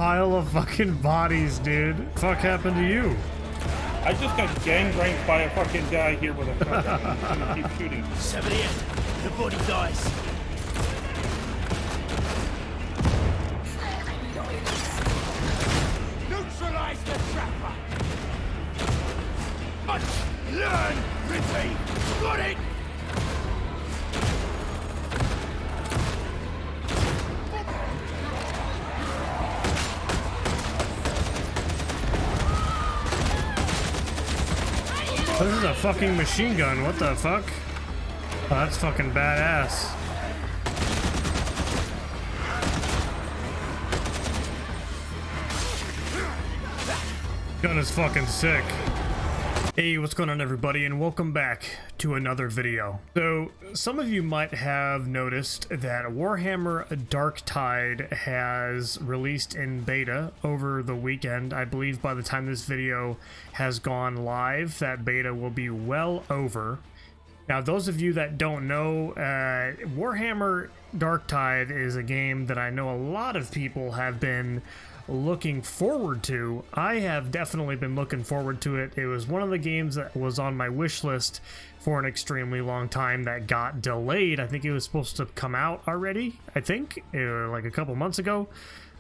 pile of fucking bodies, dude. Fuck happened to you? I just got gangranged by a fucking guy here with a shotgun. He's gonna keep shooting. 78. The body dies. Neutralize the trapper. Punch, learn, retain. Got it. This is a fucking machine gun. What the fuck? Oh, that's fucking badass. Gun is fucking sick. Hey, what's going on everybody, and welcome back to another video. So, some of you might have noticed that Warhammer Darktide has released in beta over the weekend. I believe by the time this video has gone live, that beta will be well over. Now, those of you that don't know, Warhammer Darktide is a game that I know a lot of people have been looking forward to. I have definitely been looking forward to it. It was one of the games that was on my wish list for an extremely long time that got delayed. I think it was supposed to come out already, I think, like a couple months ago.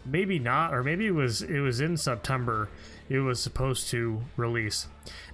Maybe not, or maybe it was in September it was supposed to release.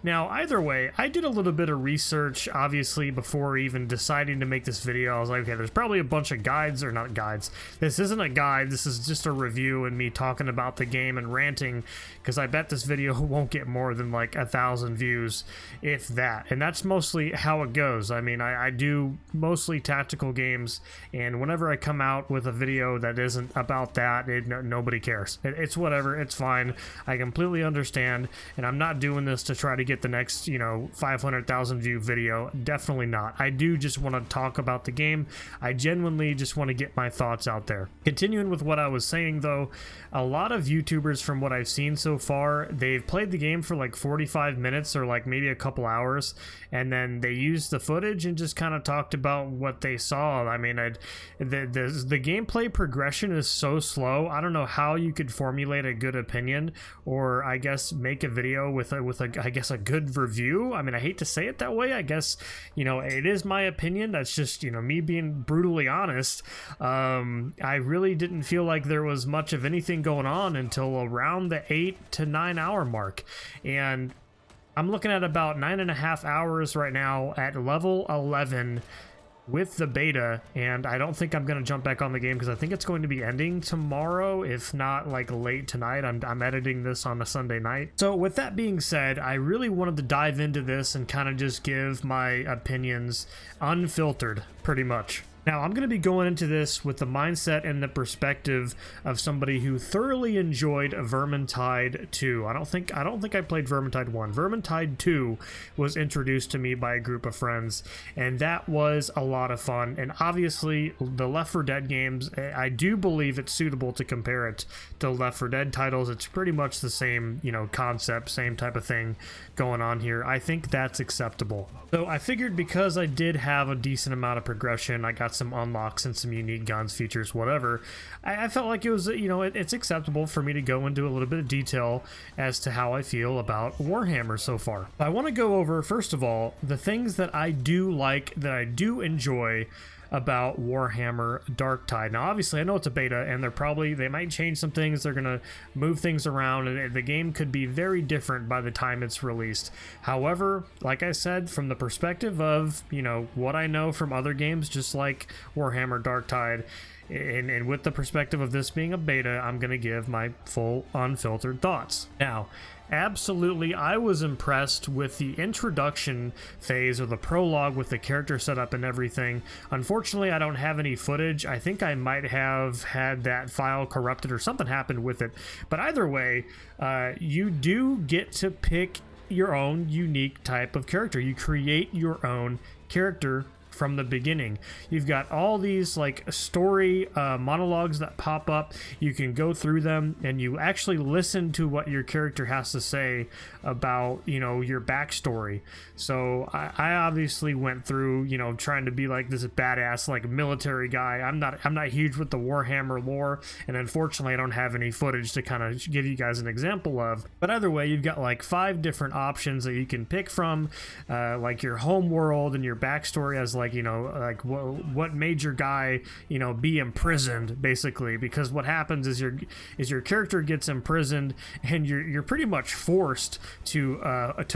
Now, either way, I did a little bit of research, obviously, before even deciding to make this video. I was like, okay, there's probably a bunch of guides, or not guides. This isn't a guide, this is just a review and me talking about the game and ranting, because I bet this video won't get more than like 1,000 views, if that. And that's mostly how it goes. I mean, I do mostly tactical games, and whenever I come out with a video that isn't about that, nobody cares. It's whatever, it's fine. I completely understand, and I'm not doing this to try to get the next, 500,000 view video. Definitely not. I do just want to talk about the game. I genuinely just want to get my thoughts out there. Continuing with what I was saying though, a lot of YouTubers from what I've seen so far, they've played the game for like 45 minutes or like maybe a couple hours, and then they used the footage and just kind of talked about what they saw. I mean, the gameplay progression is so slow. I don't know how you could formulate a good opinion, or I guess make a video with a good review. I mean, I hate to say it that way. I guess, it is my opinion. That's just, me being brutally honest. I really didn't feel like there was much of anything going on until around the 8 to 9 hour mark. And I'm looking at about 9.5 hours right now at level 11 with the beta, and I don't think I'm going to jump back on the game because I think it's going to be ending tomorrow, if not like late tonight. I'm editing this on a Sunday night. So with that being said, I really wanted to dive into this and kind of just give my opinions unfiltered, pretty much. Now, I'm going to be going into this with the mindset and the perspective of somebody who thoroughly enjoyed Vermintide 2. I don't think I played Vermintide 1. Vermintide 2 was introduced to me by a group of friends, and that was a lot of fun. And obviously, the Left 4 Dead games, I do believe it's suitable to compare it to Left 4 Dead titles. It's pretty much the same, concept, same type of thing going on here. I think that's acceptable. So I figured because I did have a decent amount of progression, I got some unlocks and some unique guns, features, whatever, I felt like it was, it's acceptable for me to go into a little bit of detail as to how I feel about Warhammer so far. I want to go over, first of all, the things that I do like, that I do enjoy about Warhammer Darktide. Now, obviously, I know it's a beta, and they might change some things. They're gonna move things around, and the game could be very different by the time it's released. However, like I said, from the perspective of, what I know from other games, just like Warhammer Darktide, and with the perspective of this being a beta, I'm gonna give my full unfiltered thoughts. Now, absolutely, I was impressed with the introduction phase, or the prologue, with the character setup and everything. Unfortunately, I don't have any footage. I think I might have had that file corrupted or something happened with it. But either way, you do get to pick your own unique type of character. You create your own character from the beginning. You've got all these like story monologues that pop up. You can go through them and you actually listen to what your character has to say about, you know, your backstory. So I obviously went through, you know, trying to be like this badass like military guy. I'm not huge with the Warhammer lore, and unfortunately I don't have any footage to kind of give you guys an example of. But either way, you've got like 5 different options that you can pick from, like your home world and your backstory as like, you know, like what made your guy, you know, be imprisoned, basically. Because what happens is your character gets imprisoned and you're pretty much forced to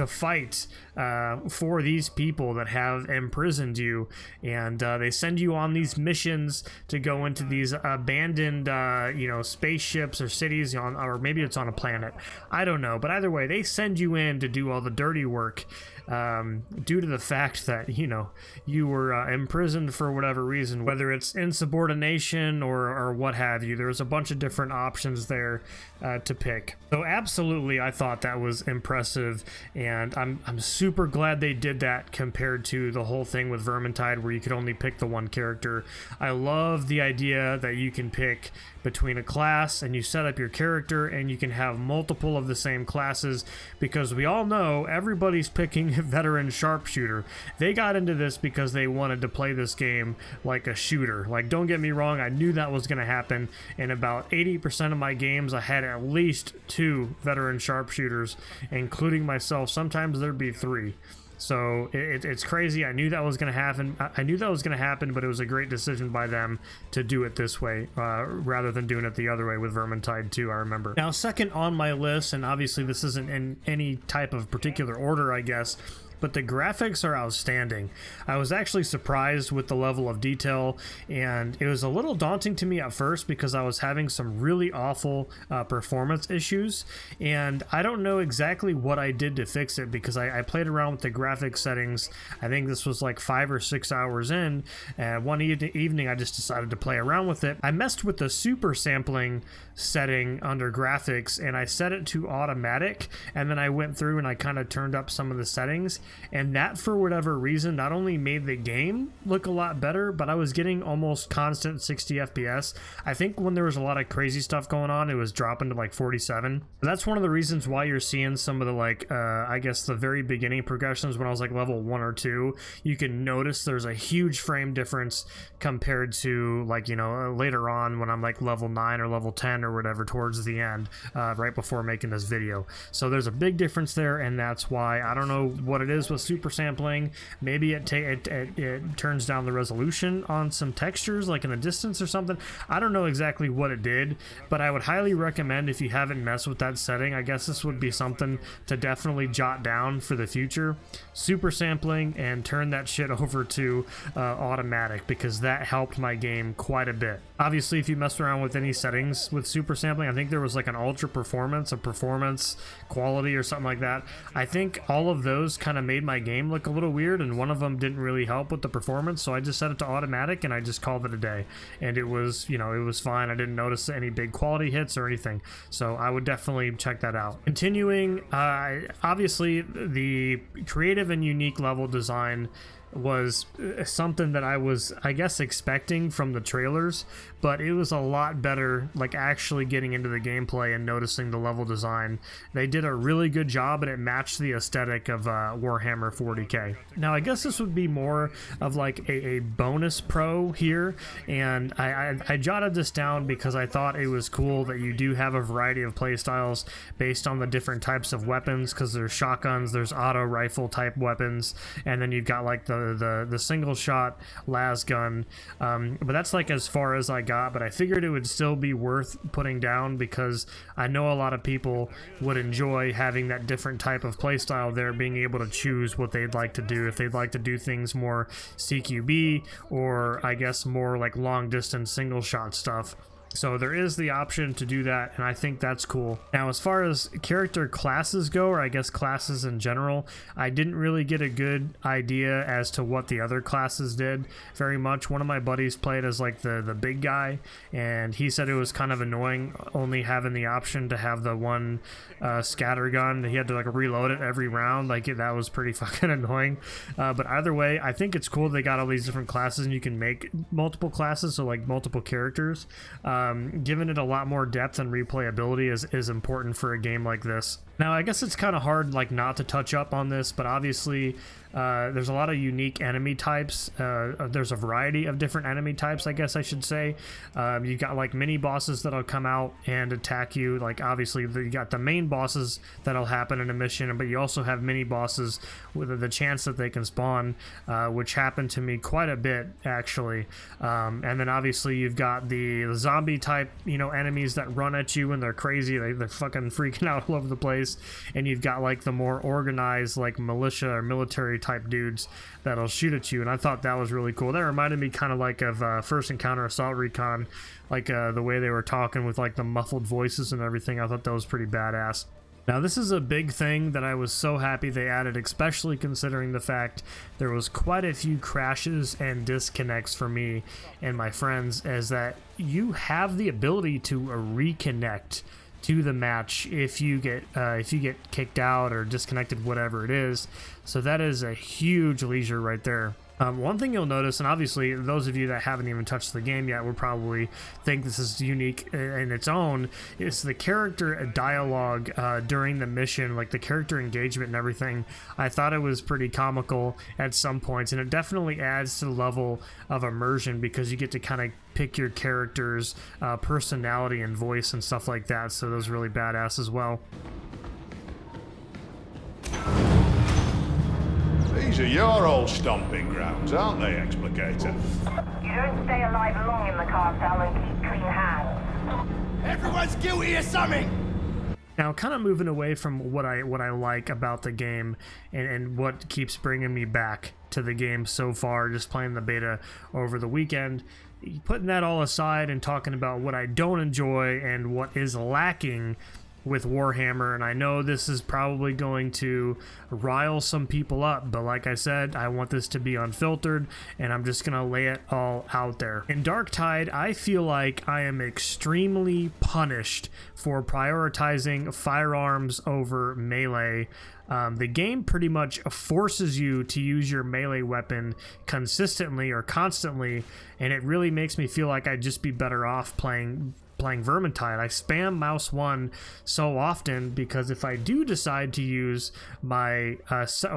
fight for these people that have imprisoned you, and they send you on these missions to go into these abandoned you know, spaceships or cities on, or maybe it's on a planet, I don't know, but either way they send you in to do all the dirty work, due to the fact that, you know, you were imprisoned for whatever reason, whether it's insubordination or what have you. There's a bunch of different options there to pick. So absolutely, I thought that was impressive, and I'm super glad they did that compared to the whole thing with Vermintide where you could only pick the one character. I love the idea that you can pick between a class and you set up your character and you can have multiple of the same classes, because we all know everybody's picking veteran sharpshooter. They got into this because they wanted to play this game like a shooter. Like, don't get me wrong, I knew that was going to happen. In about 80% of my games I had at least 2 veteran sharpshooters, including myself. Sometimes there'd be 3. So it's crazy. I knew that was going to happen. I knew that was going to happen, but it was a great decision by them to do it this way rather than doing it the other way with Vermintide 2, I remember. Now, second on my list, and obviously this isn't in any type of particular order, I guess, but the graphics are outstanding. I was actually surprised with the level of detail, and it was a little daunting to me at first because I was having some really awful performance issues, and I don't know exactly what I did to fix it, because I played around with the graphics settings. I think this was like 5 or 6 hours in, and one evening I just decided to play around with it. I messed with the super sampling setting under graphics, and I set it to automatic, and then I went through and I kind of turned up some of the settings, and that, for whatever reason, not only made the game look a lot better, but I was getting almost constant 60 FPS. I think when there was a lot of crazy stuff going on, it was dropping to like 47. That's one of the reasons why you're seeing some of the like I guess the very beginning progressions when I was like level 1 or 2. You can notice there's a huge frame difference compared to, like, you know, later on when I'm like level 9 or level 10 or whatever towards the end, right before making this video. So there's a big difference there, and that's why I don't know what it is with super sampling. Maybe it turns down the resolution on some textures, like in the distance or something. I don't know exactly what it did, but I would highly recommend, if you haven't messed with that setting, I guess this would be something to definitely jot down for the future. Super sampling, and turn that shit over to automatic, because that helped my game quite a bit. Obviously, if you mess around with any settings with super sampling, I think there was like an ultra performance, a performance quality or something like that. I think all of those kind of made my game look a little weird, and one of them didn't really help with the performance, so I just set it to automatic and I just called it a day, and it was, you know, it was fine. I didn't notice any big quality hits or anything, so I would definitely check that out. Continuing, obviously the creative and unique level design was something that I was, I guess, expecting from the trailers, but it was a lot better, like actually getting into the gameplay and noticing the level design. They did a really good job, and it matched the aesthetic of Warhammer 40k. Now, I guess this would be more of like a bonus pro here, and I jotted this down because I thought it was cool that you do have a variety of playstyles based on the different types of weapons, because there's shotguns, there's auto rifle type weapons, and then you've got like the single shot las gun, but that's like as far as I got. But I figured it would still be worth putting down, because I know a lot of people would enjoy having that different type of playstyle there, being able to choose what they'd like to do, if they'd like to do things more CQB, or I guess more like long distance single shot stuff. So there is the option to do that, and I think that's cool. Now, as far as character classes go, or I guess classes in general, I didn't really get a good idea as to what the other classes did very much. One of my buddies played as like the big guy, and he said it was kind of annoying only having the option to have the one scatter gun. He had to like reload it every round. Like that was pretty fucking annoying. But either way, I think it's cool they got all these different classes and you can make multiple classes, so like multiple characters. Giving it a lot more depth and replayability is important for a game like this. Now, I guess it's kind of hard like not to touch up on this, but obviously there's a lot of unique enemy types. There's a variety of different enemy types, I guess I should say. You've got like mini bosses that'll come out and attack you. Like obviously you got the main bosses that'll happen in a mission, but you also have mini bosses with the chance that they can spawn, which happened to me quite a bit actually. And then obviously you've got the zombie type, you know, enemies that run at you and they're crazy. They're fucking freaking out all over the place. And you've got like the more organized like militia or military type dudes that'll shoot at you, and I thought that was really cool. That reminded me kind of like of First Encounter Assault Recon, like the way they were talking with like the muffled voices and everything. I thought that was pretty badass. Now, this is a big thing that I was so happy they added, especially considering the fact there was quite a few crashes and disconnects for me and my friends, is that you have the ability to reconnect to the match if you get kicked out or disconnected, whatever it is. So that is a huge leisure right there. One thing you'll notice, and obviously those of you that haven't even touched the game yet will probably think this is unique in its own, is the character dialogue during the mission, like the character engagement and everything. I thought it was pretty comical at some points, and it definitely adds to the level of immersion because you get to kind of pick your character's personality and voice and stuff like that. So those are really badass as well. These are your old stomping grounds, aren't they, Explicator? You don't stay alive long in the cartel and keep clean hands. Everyone's guilty of something! Now, kind of moving away from what I like about the game and what keeps bringing me back to the game so far, just playing the beta over the weekend, putting that all aside and talking about what I don't enjoy and what is lacking with Warhammer. And I know this is probably going to rile some people up, but like I said, I want this to be unfiltered and I'm just gonna lay it all out there. In Darktide, I feel like I am extremely punished for prioritizing firearms over melee. The game pretty much forces you to use your melee weapon consistently or constantly, and it really makes me feel like I'd just be better off playing Vermintide. I spam mouse 1 so often because if I do decide to use my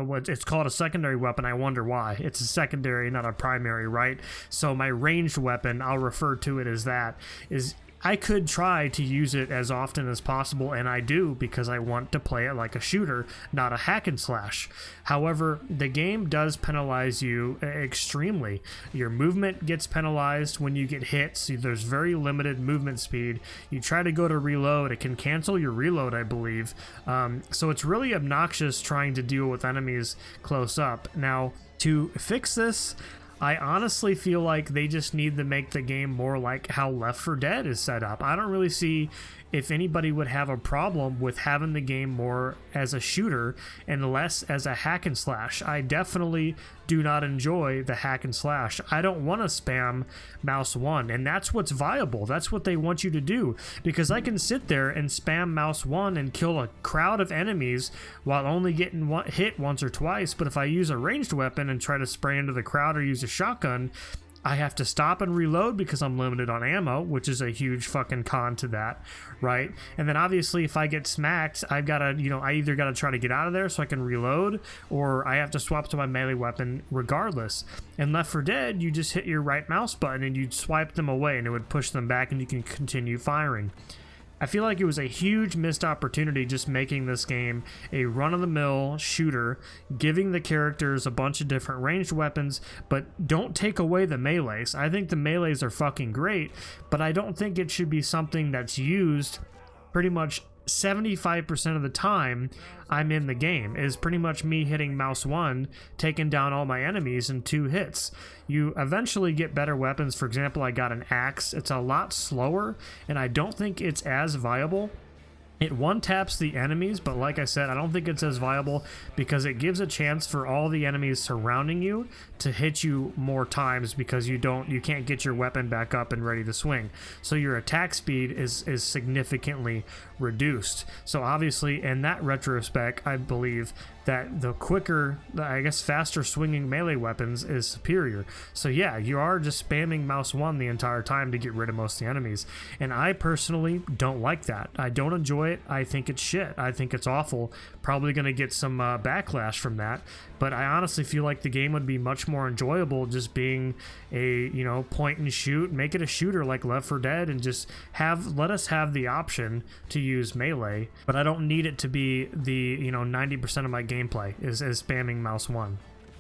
what it's called a secondary weapon, I wonder why. It's a secondary, not a primary, right? So my ranged weapon, I'll refer to it as that, is I could try to use it as often as possible, and I do because I want to play it like a shooter, not a hack and slash. However, the game does penalize you extremely. Your movement gets penalized when you get hit, so there's very limited movement speed. You try to go to reload, it can cancel your reload, I believe. So it's really obnoxious trying to deal with enemies close up. Now, to fix this, I honestly feel like they just need to make the game more like how Left 4 Dead is set up. I don't really see if anybody would have a problem with having the game more as a shooter and less as a hack and slash. I definitely do not enjoy the hack and slash. I don't want to spam mouse 1, and that's what's viable. That's what they want you to do, because I can sit there and spam mouse 1 and kill a crowd of enemies while only getting hit once or twice. But if I use a ranged weapon and try to spray into the crowd or use a shotgun, I have to stop and reload because I'm limited on ammo, which is a huge fucking con to that, right? And then obviously if I get smacked, I've got to, I either got to try to get out of there so I can reload, or I have to swap to my melee weapon regardless. In Left 4 Dead, you just hit your right mouse button and you'd swipe them away and it would push them back and you can continue firing. I feel like it was a huge missed opportunity just making this game a run-of-the-mill shooter, giving the characters a bunch of different ranged weapons, but don't take away the melees. I think the melees are fucking great, but I don't think it should be something that's used pretty much 75% of the time I'm in the game is pretty much me hitting mouse 1, taking down all my enemies in 2 hits. You eventually get better weapons. For example, I got an axe. It's a lot slower, and I don't think it's as viable. It one-taps the enemies, but like I said, I don't think it's as viable because it gives a chance for all the enemies surrounding you to hit you more times because you can't get your weapon back up and ready to swing. So your attack speed is significantly reduced. So obviously, in that retrospect, I believe that the quicker, I guess faster swinging melee weapons is superior. So yeah, you are just spamming mouse 1 the entire time to get rid of most of the enemies. And I personally don't like that. I don't enjoy it. I think it's shit. I think it's awful. Probably going to get some backlash from that. But I honestly feel like the game would be much more enjoyable just being a, you know, point and shoot, make it a shooter like Left 4 Dead, and just let us have the option to use melee. But I don't need it to be the, you know, 90% of my gameplay is spamming mouse 1.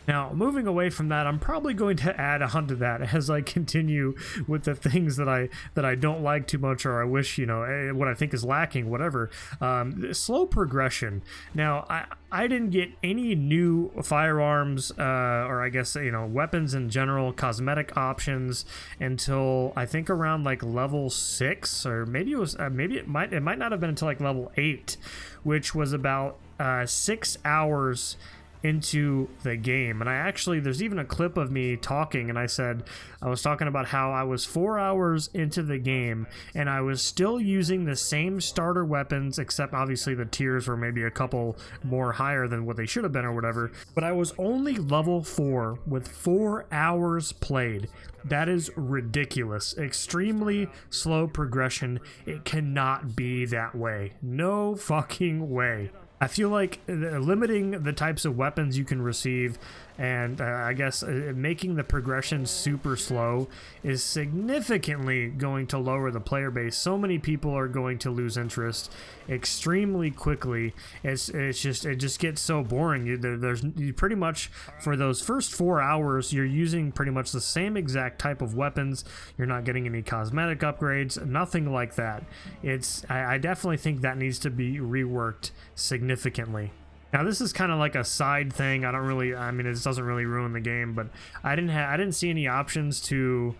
Now, moving away from that, I'm probably going to add on to that as I continue with the things that I don't like too much, or I wish, you know, what I think is lacking, whatever. Slow progression. Now, I didn't get any new firearms, or I guess, you know, weapons in general, cosmetic options until I think around like level 6, or maybe it was, it might not have been until like level 8, which was about 6 hours into the game. And I actually, there's even a clip of me talking, and I was talking about how I was 4 hours into the game and I was still using the same starter weapons, except obviously the tiers were maybe a couple more higher than what they should have been or whatever, but I was only level 4 with 4 hours played. That is ridiculous. Extremely slow progression. It cannot be that way. No fucking way. I feel like limiting the types of weapons you can receive and I guess making the progression super slow is significantly going to lower the player base. So many people are going to lose interest extremely quickly. It just gets so boring. You pretty much, for those first 4 hours, you're using pretty much the same exact type of weapons. You're not getting any cosmetic upgrades, nothing like that. I definitely think that needs to be reworked significantly. Now this is kind of like a side thing. I mean, it doesn't really ruin the game, but I didn't see any options to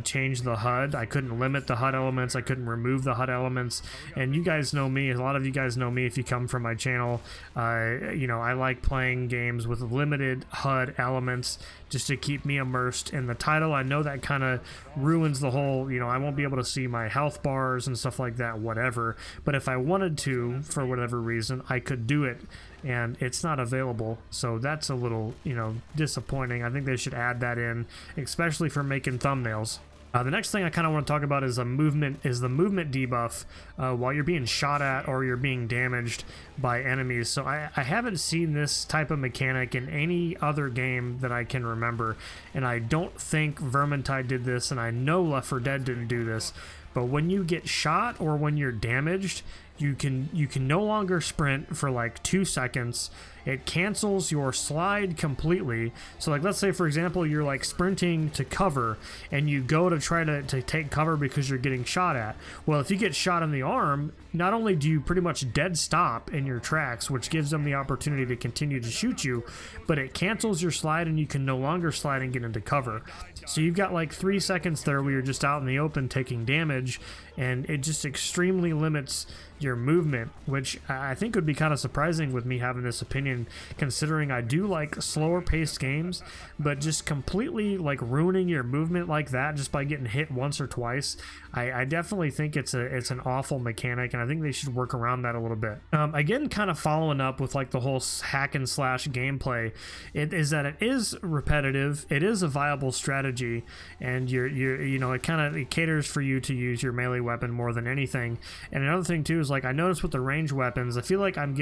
change the HUD. I couldn't limit the HUD elements. I couldn't remove the HUD elements. And you guys know me. A lot of you guys know me if you come from my channel. You know, I like playing games with limited HUD elements just to keep me immersed in the title. I know that kind of ruins the whole, you know, I won't be able to see my health bars and stuff like that, whatever. But if I wanted to, for whatever reason, I could do it. And it's not available, so that's a little, you know, disappointing. I think they should add that in, especially for making thumbnails. The next thing I kind of want to talk about is the movement debuff while you're being shot at or you're being damaged by enemies. So I haven't seen this type of mechanic in any other game that I can remember, and I don't think Vermintide did this, and I know Left 4 Dead didn't do this. But when you get shot or when you're damaged, you can no longer sprint for like 2 seconds. It cancels your slide completely. So like, let's say for example you're like sprinting to cover and you go to try to take cover because you're getting shot at. Well, if you get shot in the arm, not only do you pretty much dead stop in your tracks, which gives them the opportunity to continue to shoot you, but it cancels your slide and you can no longer slide and get into cover. So you've got like 3 seconds there where you're just out in the open taking damage, and it just extremely limits your movement, which I think would be kind of surprising with me having this opinion, considering I do like slower paced games, but just completely like ruining your movement like that just by getting hit once or twice, I definitely think it's an awful mechanic, and I think they should work around that a little bit. Again, kind of following up with like the whole hack and slash gameplay, it is repetitive, it is a viable strategy, and you know, it caters for you to use your melee weapon more than anything. And another thing too is, like, I noticed with the range weapons, I feel like I'm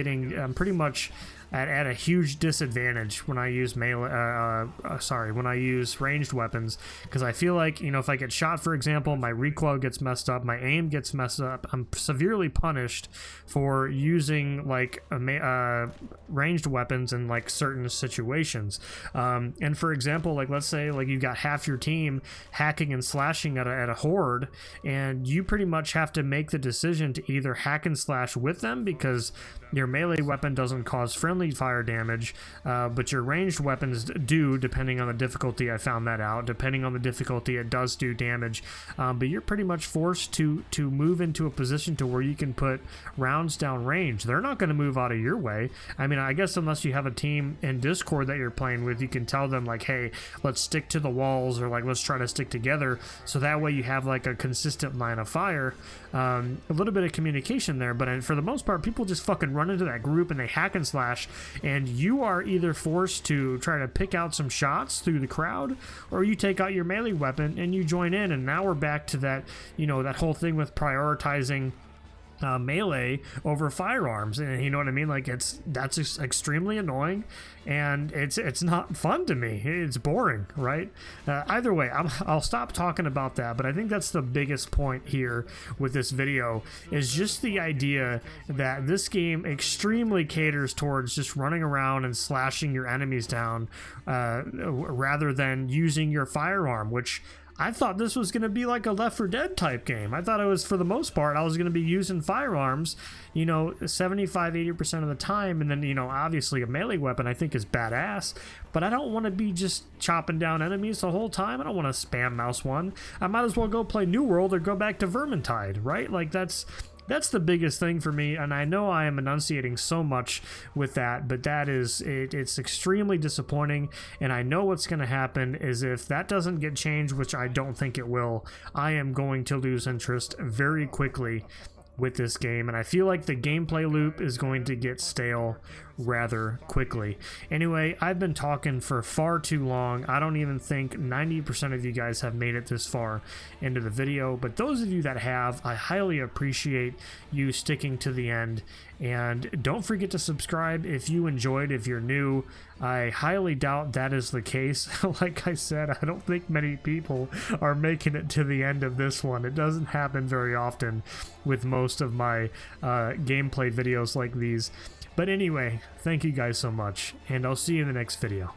pretty much at a huge disadvantage when I use melee. When I use ranged weapons, because I feel like, you know, if I get shot, for example, my recoil gets messed up, my aim gets messed up. I'm severely punished for using like ranged weapons in like certain situations. And for example, like let's say like you got half your team hacking and slashing at a horde, and you pretty much have to make the decision to either hack and slash with them because your melee weapon doesn't cause friendly fire damage, but your ranged weapons do, depending on the difficulty. I found that out. Depending on the difficulty, it does do damage, but you're pretty much forced to move into a position to where you can put rounds down range. They're not going to move out of your way. I mean, I guess unless you have a team in Discord that you're playing with, you can tell them like, hey, let's stick to the walls, or like let's try to stick together, so that way you have like a consistent line of fire. A little bit of communication there, but for the most part, people just fucking run into that group and they hack and slash, and you are either forced to try to pick out some shots through the crowd, or you take out your melee weapon and you join in. And now we're back to that, you know, that whole thing with prioritizing melee over firearms, and you know what I mean, like that's just extremely annoying, and it's not fun to me. It's boring, right? Either way, I'll stop talking about that, but I think that's the biggest point here with this video, is just the idea that this game extremely caters towards just running around and slashing your enemies down, rather than using your firearm, which I thought this was going to be like a Left 4 Dead type game. I thought it was, for the most part, I was going to be using firearms, you know, 75-80% of the time. And then, you know, obviously a melee weapon I think is badass, but I don't want to be just chopping down enemies the whole time. I don't want to spam mouse one. I might as well go play New World or go back to Vermintide, right? Like that's the biggest thing for me, and I know I am enunciating so much with that, but that is it's extremely disappointing. And I know what's going to happen is, if that doesn't get changed, which I don't think it will, I am going to lose interest very quickly with this game, and I feel like the gameplay loop is going to get stale rather quickly. Anyway, I've been talking for far too long. I don't even think 90% of you guys have made it this far into the video, but those of you that have, I highly appreciate you sticking to the end. And don't forget to subscribe if you enjoyed. If you're new, I highly doubt that is the case. Like I said, I don't think many people are making it to the end of this one. It doesn't happen very often with most of my gameplay videos like these. But anyway, thank you guys so much, and I'll see you in the next video.